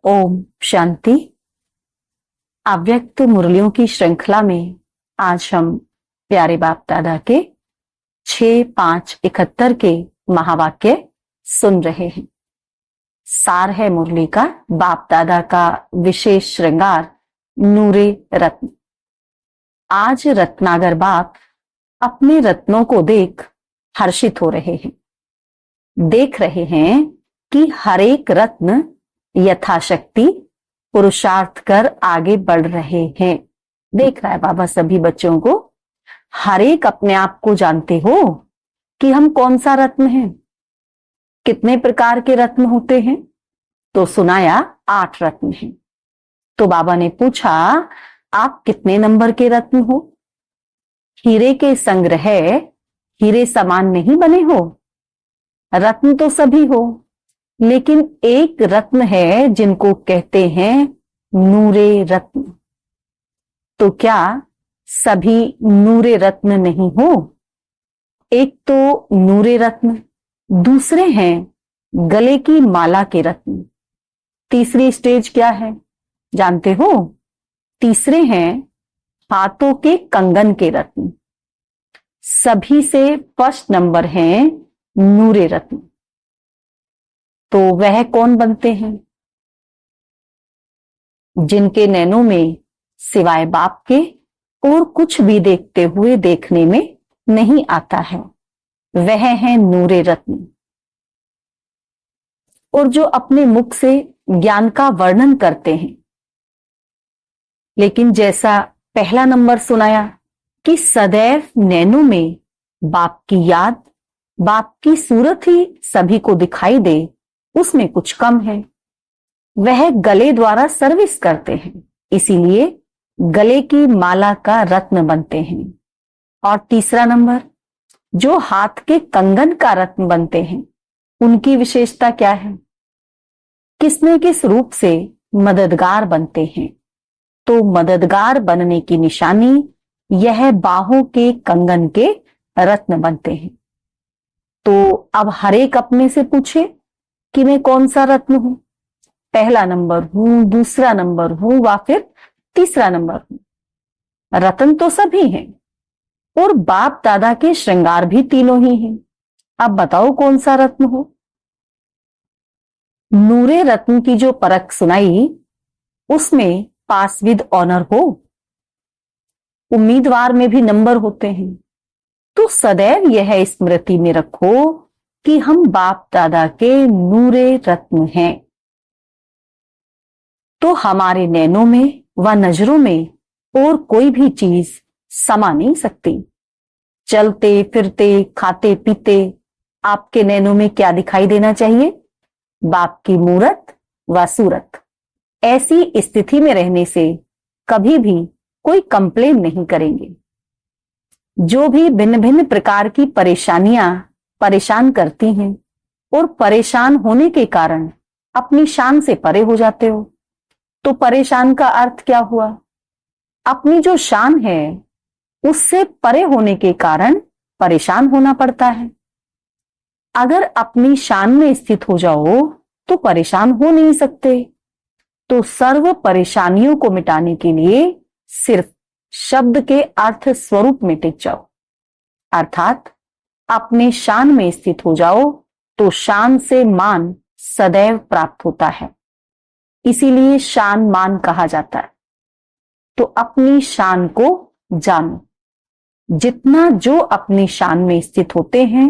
ओम शांति। अव्यक्त मुरलियों की श्रृंखला में आज हम प्यारे बाप दादा के 6-5-71 के महावाक्य सुन रहे हैं। सार है मुरली का बाप दादा का विशेष श्रृंगार नूरे रत्न। आज रत्नागर बाप अपने रत्नों को देख हर्षित हो रहे हैं। देख रहे हैं कि हर एक रत्न यथाशक्ति पुरुषार्थ कर आगे बढ़ रहे हैं। देख रहा है बाबा सभी बच्चों को। हर एक अपने आप को जानते हो कि हम कौन सा रत्न हैं। कितने प्रकार के रत्न होते हैं? तो सुनाया 8 रत्न हैं। तो बाबा ने पूछा आप कितने नंबर के रत्न हो? हीरे के संग्रह हीरे समान नहीं बने हो। रत्न तो सभी हो, लेकिन एक रत्न है जिनको कहते हैं नूरे रत्न। तो क्या सभी नूरे रत्न नहीं हो? एक तो नूरे रत्न, दूसरे हैं गले की माला के रत्न। तीसरी स्टेज क्या है जानते हो? तीसरे हैं हाथों के कंगन के रत्न। सभी से फर्स्ट नंबर हैं नूरे रत्न। तो वह कौन बनते हैं? जिनके नैनों में सिवाय बाप के और कुछ भी देखते हुए देखने में नहीं आता है, वह है नूरे रत्न। और जो अपने मुख से ज्ञान का वर्णन करते हैं, लेकिन जैसा पहला नंबर सुनाया कि सदैव नैनों में बाप की याद, बाप की सूरत ही सभी को दिखाई दे, उसमें कुछ कम है। वह गले द्वारा सर्विस करते हैं, इसीलिए गले की माला का रत्न बनते हैं। और तीसरा नंबर जो हाथ के कंगन का रत्न बनते हैं, उनकी विशेषता क्या है? किसने किस रूप से मददगार बनते हैं? तो मददगार बनने की निशानी यह बाहों के कंगन के रत्न बनते हैं। तो अब हर एक अपने से पूछे कि मैं कौन सा रत्न हूं? पहला नंबर हूं, दूसरा नंबर हूं, वा फिर तीसरा नंबर हूं? रत्न तो सभी हैं और बाप दादा के श्रृंगार भी तीनों ही हैं। अब बताओ कौन सा रत्न हो? नूरे रत्न की जो परख सुनाई, उसमें पास विद ऑनर हो, उम्मीदवार में भी नंबर होते हैं। तो सदैव यह स्मृति में रखो कि हम बाप दादा के नूरे रत्न हैं। तो हमारे नैनों में व नजरों में और कोई भी चीज समा नहीं सकती। चलते फिरते खाते पीते आपके नैनों में क्या दिखाई देना चाहिए? बाप की मूरत व सूरत। ऐसी स्थिति में रहने से कभी भी कोई कंप्लेन नहीं करेंगे। जो भी भिन्न भिन्न प्रकार की परेशानियां परेशान करती हैं और परेशान होने के कारण अपनी शान से परे हो जाते हो, तो परेशान का अर्थ क्या हुआ? अपनी जो शान है उससे परे होने के कारण परेशान होना पड़ता है। अगर अपनी शान में स्थित हो जाओ तो परेशान हो नहीं सकते। तो सर्व परेशानियों को मिटाने के लिए सिर्फ शब्द के अर्थ स्वरूप में टिक जाओ, अर्थात अपने शान में स्थित हो जाओ, तो शान से मान सदैव प्राप्त होता है। इसीलिए शान मान कहा जाता है। तो अपनी शान को जानो। जितना जो अपनी शान में स्थित होते हैं,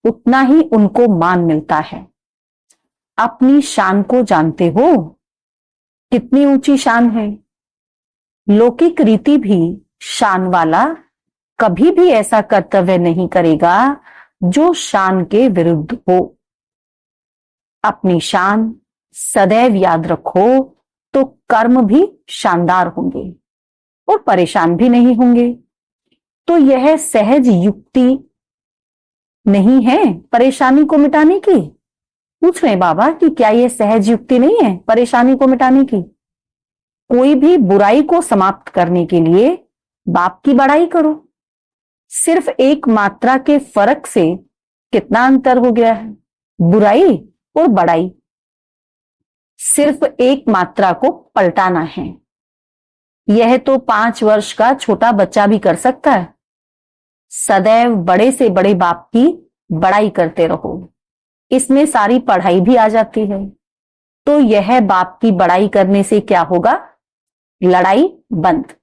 उतना ही उनको मान मिलता है। अपनी शान को जानते हो? कितनी ऊंची शान है। लौकिक रीति भी शान वाला कभी भी ऐसा कर्तव्य नहीं करेगा जो शान के विरुद्ध हो। अपनी शान सदैव याद रखो, तो कर्म भी शानदार होंगे और परेशान भी नहीं होंगे। तो यह सहज युक्ति नहीं है परेशानी को मिटाने की? पूछ रहे बाबा कि क्या यह सहज युक्ति नहीं है परेशानी को मिटाने की? कोई भी बुराई को समाप्त करने के लिए बाप की बड़ाई करो। सिर्फ एक मात्रा के फर्क से कितना अंतर हो गया है, बुराई और बड़ाई। सिर्फ एक मात्रा को पलटाना है। यह तो 5 वर्ष का छोटा बच्चा भी कर सकता है। सदैव बड़े से बड़े बाप की बड़ाई करते रहो, इसमें सारी पढ़ाई भी आ जाती है। तो यह बाप की बड़ाई करने से क्या होगा? लड़ाई बंद।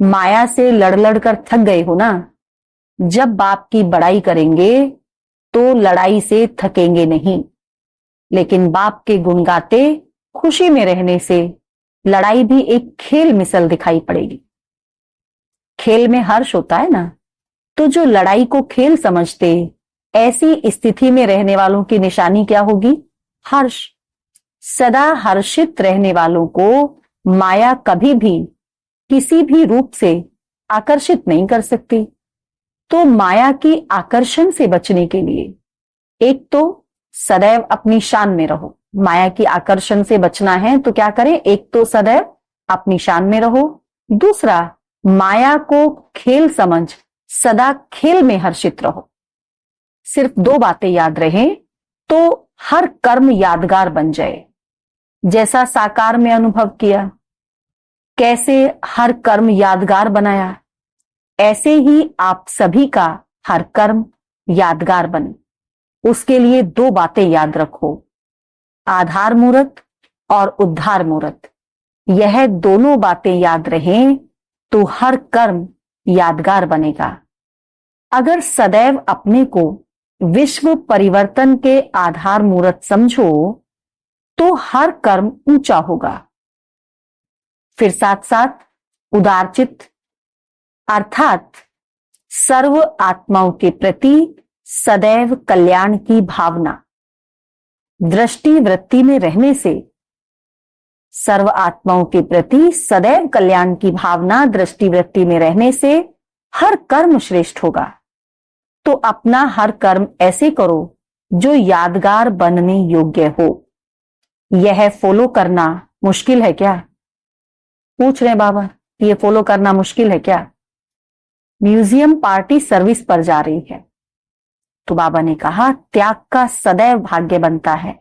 माया से लड़ लड़ कर थक गए हो ना, जब बाप की बड़ाई करेंगे तो लड़ाई से थकेंगे नहीं। लेकिन बाप के गुण गाते खुशी में रहने से लड़ाई भी एक खेल मिसल दिखाई पड़ेगी। खेल में हर्ष होता है ना, तो जो लड़ाई को खेल समझते, ऐसी स्थिति में रहने वालों की निशानी क्या होगी? हर्ष। सदा हर्षित रहने वालों को माया कभी भी किसी भी रूप से आकर्षित नहीं कर सकती। तो माया की आकर्षण से बचने के लिए एक तो सदैव अपनी शान में रहो। माया की आकर्षण से बचना है तो क्या करें? एक तो सदैव अपनी शान में रहो, दूसरा माया को खेल समझ सदा खेल में हर्षित रहो। सिर्फ 2 बातें याद रहें तो हर कर्म यादगार बन जाए। जैसा साकार में अनुभव किया, कैसे हर कर्म यादगार बनाया, ऐसे ही आप सभी का हर कर्म यादगार बने। उसके लिए 2 बातें याद रखो, आधार मूर्त और उद्धार मूर्त। यह दोनों बातें याद रहें तो हर कर्म यादगार बनेगा। अगर सदैव अपने को विश्व परिवर्तन के आधार मूर्त समझो तो हर कर्म ऊंचा होगा। फिर साथ साथ उदारचित्त अर्थात सर्व आत्माओं के प्रति सदैव कल्याण की भावना, दृष्टि वृत्ति में रहने से, सर्व आत्माओं के प्रति सदैव कल्याण की भावना दृष्टि वृत्ति में रहने से हर कर्म श्रेष्ठ होगा। तो अपना हर कर्म ऐसे करो जो यादगार बनने योग्य हो। यह फॉलो करना मुश्किल है क्या? पूछ रहे बाबा, ये फॉलो करना मुश्किल है क्या? म्यूजियम पार्टी सर्विस पर जा रही है तो बाबा ने कहा त्याग का सदैव भाग्य बनता है।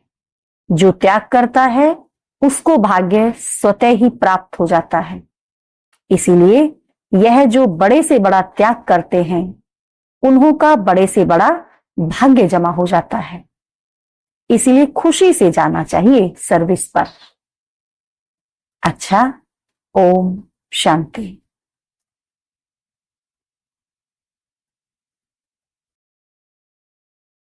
जो त्याग करता है उसको भाग्य स्वतः ही प्राप्त हो जाता है। इसीलिए यह जो बड़े से बड़ा त्याग करते हैं उन्हों का बड़े से बड़ा भाग्य जमा हो जाता है। इसीलिए खुशी से जाना चाहिए सर्विस पर। अच्छा, ओम शांति।